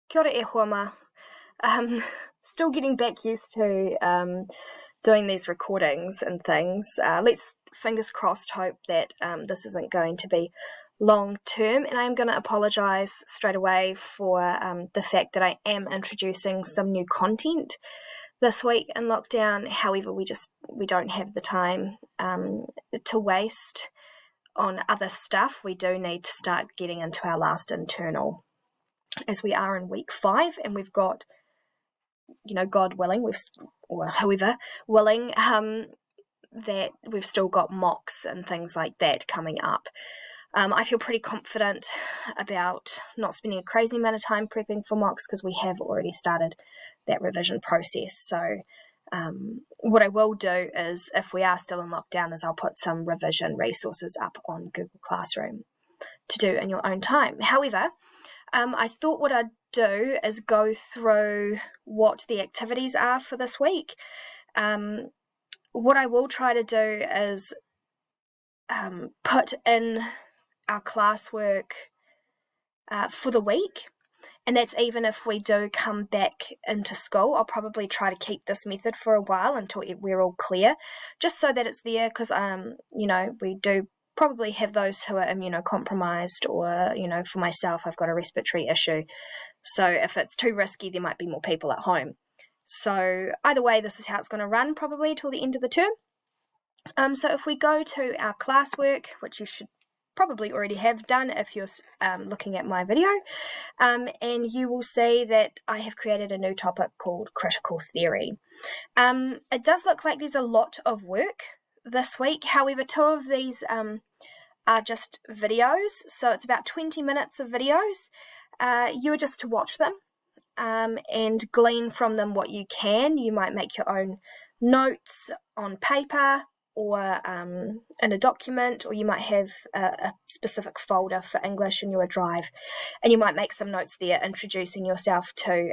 Kia ora e hoa. Still getting back used to doing these recordings and things. Let's, fingers crossed, hope that this isn't going to be long term, and I'm going to apologise straight away for the fact that I am introducing some new content this week in lockdown. However, we don't have the time to waste on other stuff. We do need to start getting into our last internal, as we are in week 5, and we've got, God willing, or whoever willing, that we've still got mocks and things like that coming up. I feel pretty confident about not spending a crazy amount of time prepping for mocks because we have already started that revision process. So what I will do is, if we are still in lockdown, is I'll put some revision resources up on Google Classroom to do in your own time. However, I thought what I'd do is go through what the activities are for this week. What I will try to do is put in our classwork for the week, and that's even if we do come back into school. I'll probably try to keep this method for a while until we're all clear, just so that it's there, because we do probably have those who are immunocompromised, or for myself, I've got a respiratory issue, so if it's too risky, there might be more people at home. So either way, this is how it's going to run probably till the end of the term. So if we go to our classwork, which you should probably already have done if you're looking at my video, and you will see that I have created a new topic called critical theory. It does look like there's a lot of work this week. However, 2 of these are just videos, so it's about 20 minutes of videos. You are just to watch them and glean from them what you can. You might make your own notes on paper or in a document, or you might have a specific folder for English in your drive, and you might make some notes there introducing yourself to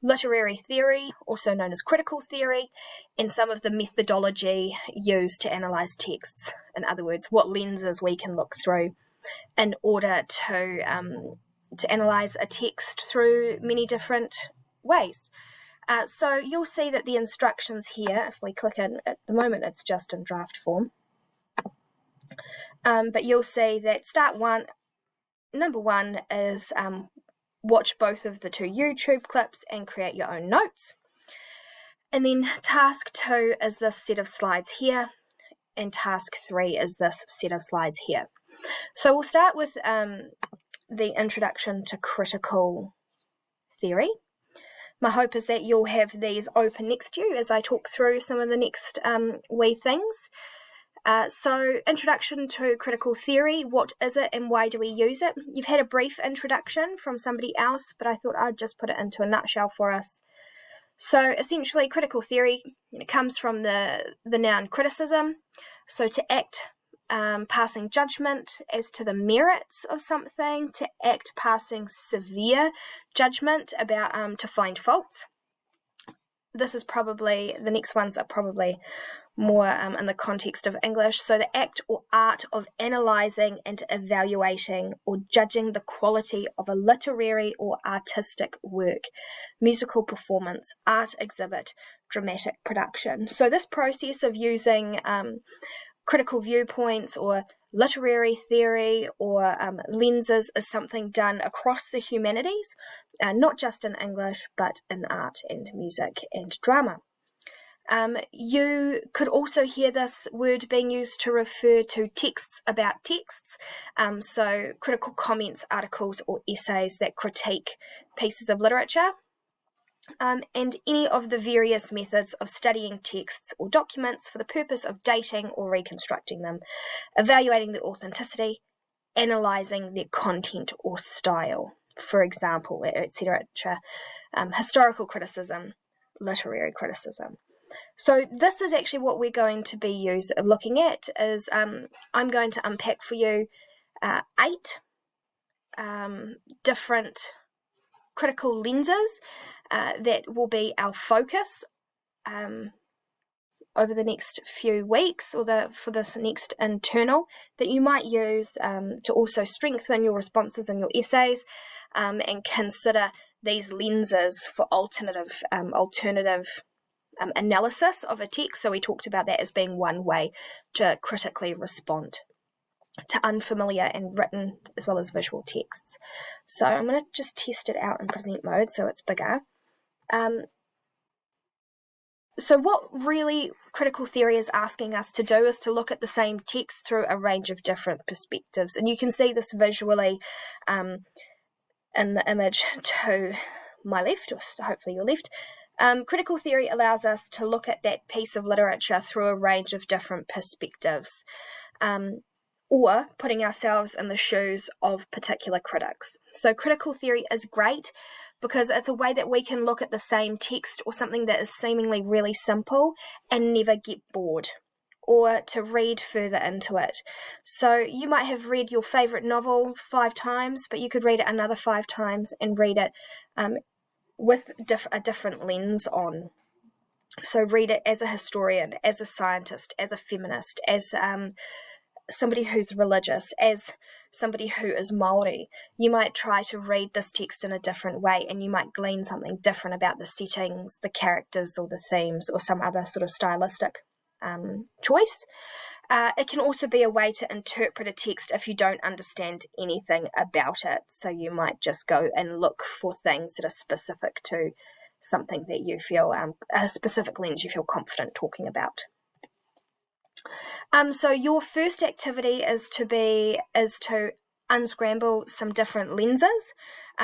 literary theory, also known as critical theory, and some of the methodology used to analyse texts. In other words, what lenses we can look through in order to analyse a text through many different ways. So you'll see that the instructions here, if we click in, at the moment it's just in draft form, but you'll see that number 1 is watch both of the 2 YouTube clips and create your own notes. And then task 2 is this set of slides here, and task 3 is this set of slides here. So we'll start with the introduction to critical theory. My hope is that you'll have these open next to you as I talk through some of the next wee things. So, introduction to critical theory. What is it and why do we use it? You've had a brief introduction from somebody else, but I thought I'd just put it into a nutshell for us. So, essentially, critical theory comes from the noun criticism. So, to act passing judgment as to the merits of something, to act passing severe judgment about to find faults. This is probably, the next ones are probably more in the context of English. So the act or art of analysing and evaluating or judging the quality of a literary or artistic work, musical performance, art exhibit, dramatic production. So this process of using critical viewpoints or literary theory or lenses is something done across the humanities, not just in English, but in art and music and drama. You could also hear this word being used to refer to texts about texts, so critical comments, articles, or essays that critique pieces of literature. And any of the various methods of studying texts or documents for the purpose of dating or reconstructing them, evaluating their authenticity, analysing their content or style, for example, etc. Historical criticism, literary criticism. So this is actually what we're going to be looking at. Is I'm going to unpack for you 8 different critical lenses that will be our focus over the next few weeks, or for this next internal, that you might use to also strengthen your responses and your essays, and consider these lenses for alternative analysis of a text. So we talked about that as being one way to critically respond to unfamiliar and written as well as visual texts. So I'm going to just test it out in present mode so it's bigger. So what really critical theory is asking us to do is to look at the same text through a range of different perspectives. And you can see this visually in the image to my left, or hopefully your left. Critical theory allows us to look at that piece of literature through a range of different perspectives, or putting ourselves in the shoes of particular critics. So critical theory is great because it's a way that we can look at the same text or something that is seemingly really simple and never get bored, or to read further into it. So you might have read your favourite novel 5 times, but you could read it another 5 times and read it with a different lens on. So read it as a historian, as a scientist, as a feminist, as somebody who's religious, as somebody who is Māori. You might try to read this text in a different way, and you might glean something different about the settings, the characters, or the themes, or some other sort of stylistic choice. It can also be a way to interpret a text if you don't understand anything about it. So you might just go and look for things that are specific to something that you feel, a specific lens you feel confident talking about. So your first activity is to unscramble some different lenses.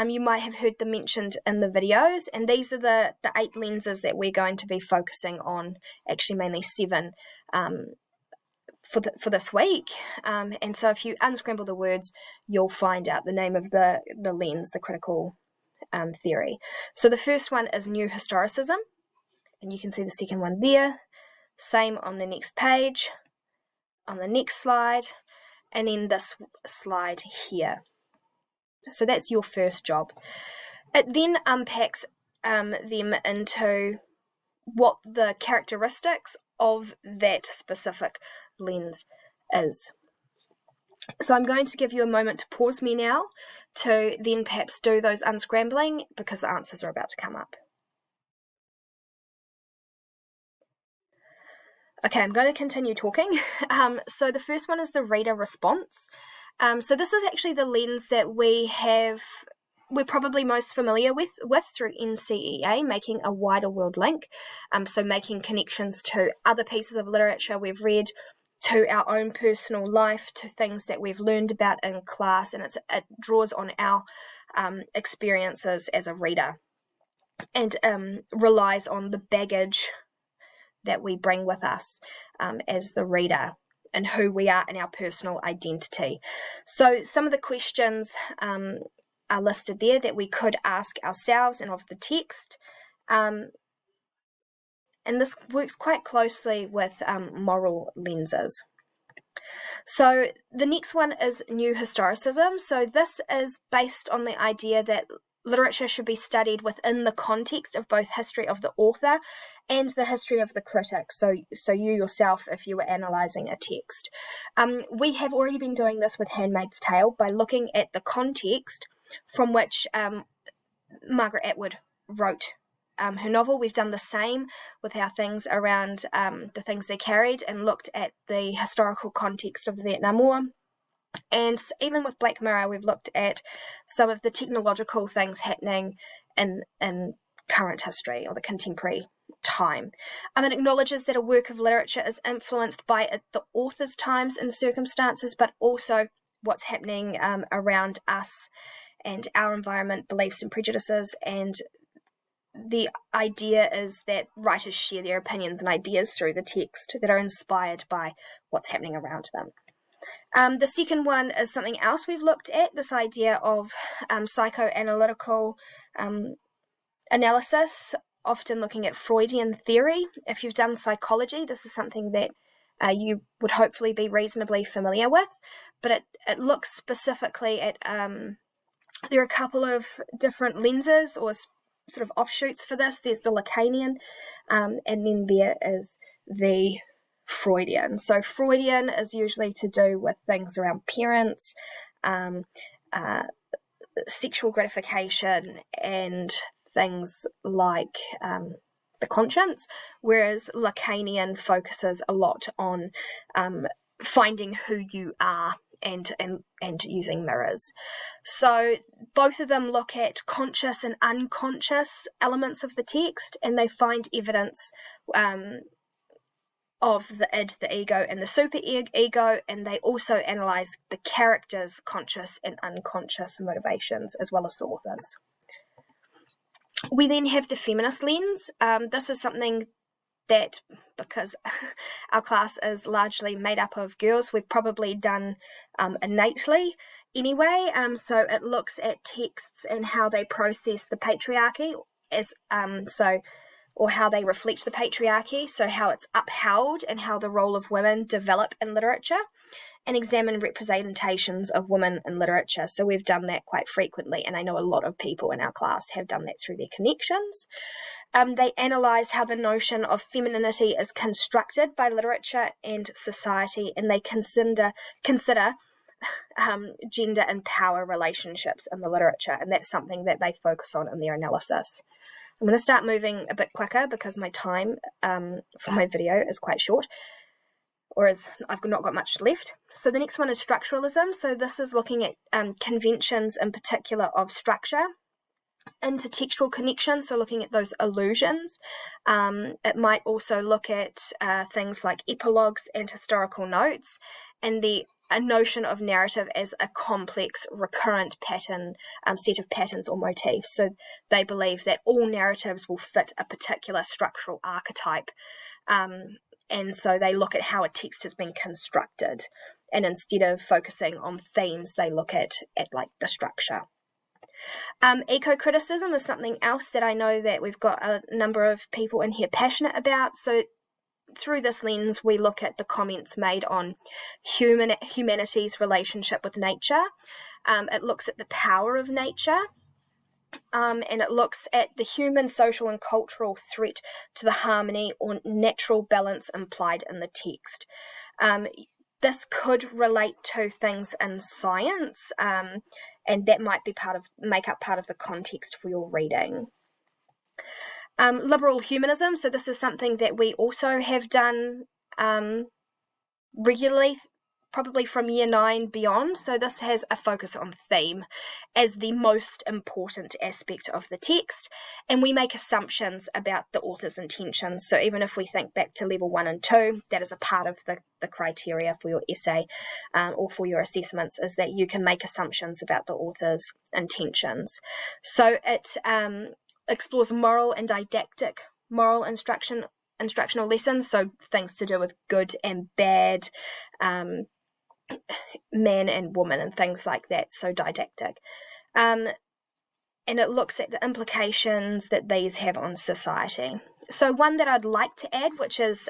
You might have heard them mentioned in the videos, and these are the 8 lenses that we're going to be focusing on, actually mainly 7 for this week. And so if you unscramble the words, you'll find out the name of the lens, the critical theory. So the first one is New Historicism, and you can see the second one there. Same on the next page, on the next slide, and then this slide here. So that's your first job. It then unpacks them into what the characteristics of that specific lens is. So I'm going to give you a moment to pause me now to then perhaps do those unscrambling, because the answers are about to come up. Okay, I'm going to continue talking. So the first one is the reader response. So this is actually the lens that we're probably most familiar with through NCEA, making a wider world link. So making connections to other pieces of literature we've read, to our own personal life, to things that we've learned about in class, and it draws on our experiences as a reader, and relies on the baggage that we bring with us as the reader, and who we are in our personal identity. So some of the questions are listed there that we could ask ourselves and of the text. And this works quite closely with moral lenses. So the next one is New Historicism. So this is based on the idea that literature should be studied within the context of both history of the author and the history of the critic. So you yourself, if you were analysing a text. We have already been doing this with Handmaid's Tale by looking at the context from which Margaret Atwood wrote her novel. We've done the same with our things around the things they carried, and looked at the historical context of the Vietnam War. And even with Black Mirror, we've looked at some of the technological things happening in current history, or the contemporary time. It acknowledges that a work of literature is influenced by the author's times and circumstances, but also what's happening around us and our environment, beliefs and prejudices. And the idea is that writers share their opinions and ideas through the text that are inspired by what's happening around them. The second one is something else we've looked at, this idea of psychoanalytical analysis, often looking at Freudian theory. If you've done psychology, this is something that you would hopefully be reasonably familiar with, but it looks specifically at, there are a couple of different lenses or sort of offshoots for this. There's the Lacanian, and then there is the Freudian. So Freudian is usually to do with things around parents, sexual gratification, and things like the conscience, whereas Lacanian focuses a lot on finding who you are and using mirrors. So both of them look at conscious and unconscious elements of the text, and they find evidence of the id, the ego, and the super-ego, and they also analyse the characters' conscious and unconscious motivations, as well as the authors. We then have the feminist lens. This is something that, because our class is largely made up of girls, we've probably done innately anyway. So it looks at texts and how they process the patriarchy, or how they reflect the patriarchy, so how it's upheld and how the role of women develop in literature, and examine representations of women in literature. So we've done that quite frequently, and I know a lot of people in our class have done that through their connections. They analyse how the notion of femininity is constructed by literature and society, and they consider gender and power relationships in the literature, and that's something that they focus on in their analysis. I'm going to start moving a bit quicker because my time for my video is quite short, I've not got much left. So the next one is structuralism. So this is looking at conventions in particular of structure, intertextual connections, so looking at those allusions. It might also look at things like epilogues and historical notes, and a notion of narrative as a complex, recurrent pattern, set of patterns or motifs. So they believe that all narratives will fit a particular structural archetype, and so they look at how a text has been constructed, and instead of focusing on themes, they look at like the structure. Ecocriticism is something else that I know that we've got a number of people in here passionate about. So through this lens, we look at the comments made on humanity's relationship with nature. It looks at the power of nature, and it looks at the human, social, and cultural threat to the harmony or natural balance implied in the text. This could relate to things in science, and that might be make up part of the context for your reading. Liberal humanism, so this is something that we also have done regularly, probably from year 9 beyond. So this has a focus on theme as the most important aspect of the text, and we make assumptions about the author's intentions. So even if we think back to level 1 and 2, that is a part of the criteria for your essay or for your assessments, is that you can make assumptions about the author's intentions. So it explores moral and didactic moral instructional lessons, so things to do with good and bad, man and woman, and things like that, so didactic. And it looks at the implications that these have on society. So one that I'd like to add, which is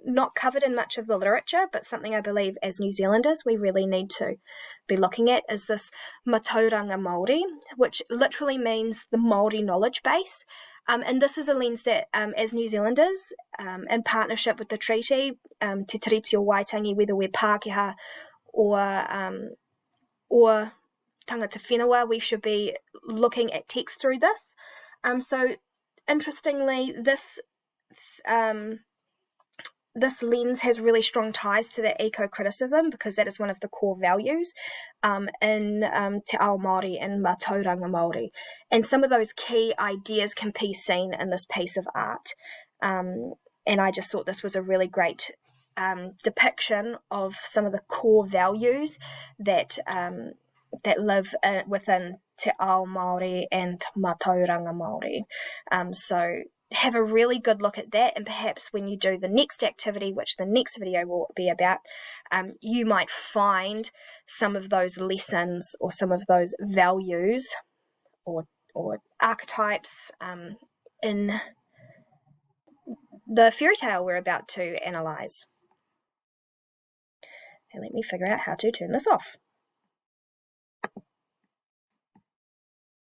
not covered in much of the literature, but something I believe as New Zealanders we really need to be looking at, is this Matauranga Māori, which literally means the Māori knowledge base. And this is a lens that, as New Zealanders, in partnership with the treaty, Te Tiriti o Waitangi, whether we're Pākehā or tangata whenua, we should be looking at text through this. So interestingly, this lens has really strong ties to the eco-criticism, because that is one of the core values in Te Ao Māori and Matauranga Māori. And some of those key ideas can be seen in this piece of art. And I just thought this was a really great depiction of some of the core values that live within Te Ao Māori and Matauranga Māori. So have a really good look at that, and perhaps when you do the next activity, which the next video will be about, you might find some of those lessons or some of those values or archetypes in the fairy tale we're about to analyse. And let me figure out how to turn this off.